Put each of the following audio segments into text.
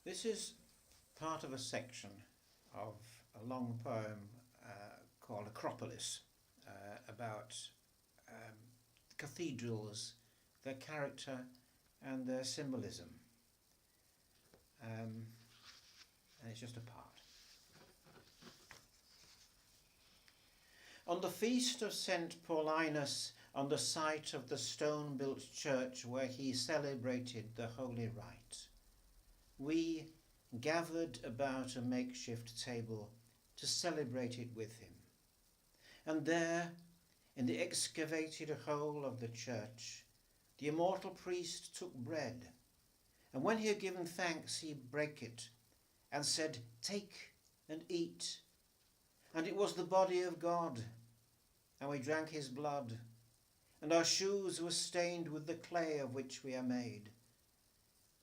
This is part of a section of a long poem called Akropolis about cathedrals, their character and their symbolism. And it's just a part. On the feast of St. Paulinus, on the site of the stone-built church where he celebrated the holy rite, we gathered about a makeshift table to celebrate it with him. And there, in the excavated hole of the church, the immortal priest took bread, and when he had given thanks, he brake it, and said, "Take and eat." And it was the body of God, and we drank his blood, and our shoes were stained with the clay of which we are made.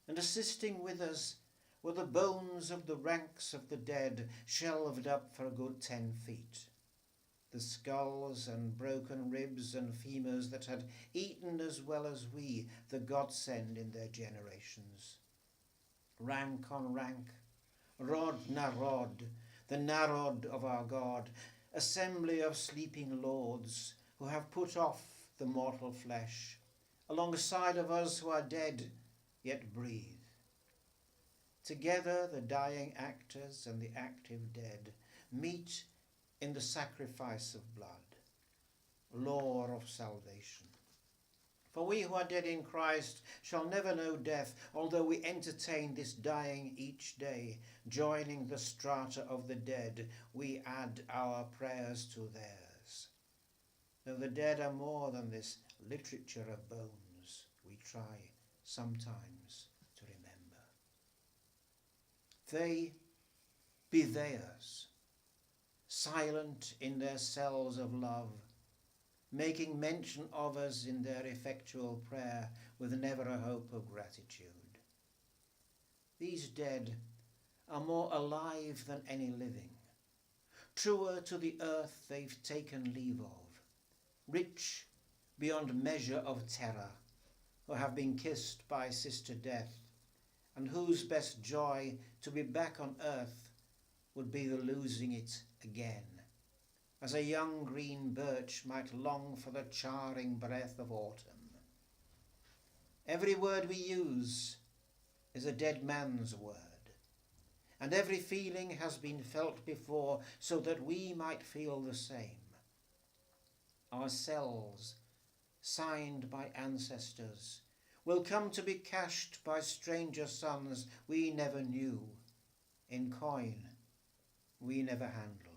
And assisting with us were the bones of the ranks of the dead, shelved up for a good 10 feet. The skulls and broken ribs and femurs that had eaten as well as we the godsend in their generations. Rank on rank, rod na rod, the narod of our God, assembly of sleeping lords who have put off the mortal flesh, alongside of us who are dead yet breathe. Together the dying actors and the active dead meet in the sacrifice of blood, law of salvation. For we who are dead in Christ shall never know death, although we entertain this dying each day, joining the strata of the dead, we add our prayers to theirs. Though the dead are more than this literature of bones, we try sometimes to remember. They be theirs, silent in their cells of love, making mention of us in their effectual prayer with never a hope of gratitude. These dead are more alive than any living, truer to the earth they've taken leave of, rich beyond measure of terror, who have been kissed by Sister Death, and whose best joy to be back on earth would be the losing it again, as a young green birch might long for the charring breath of autumn. Every word we use is a dead man's word, and every feeling has been felt before so that we might feel the same. Our cells, signed by ancestors, will come to be cashed by stranger sons we never knew, in coin we never handled.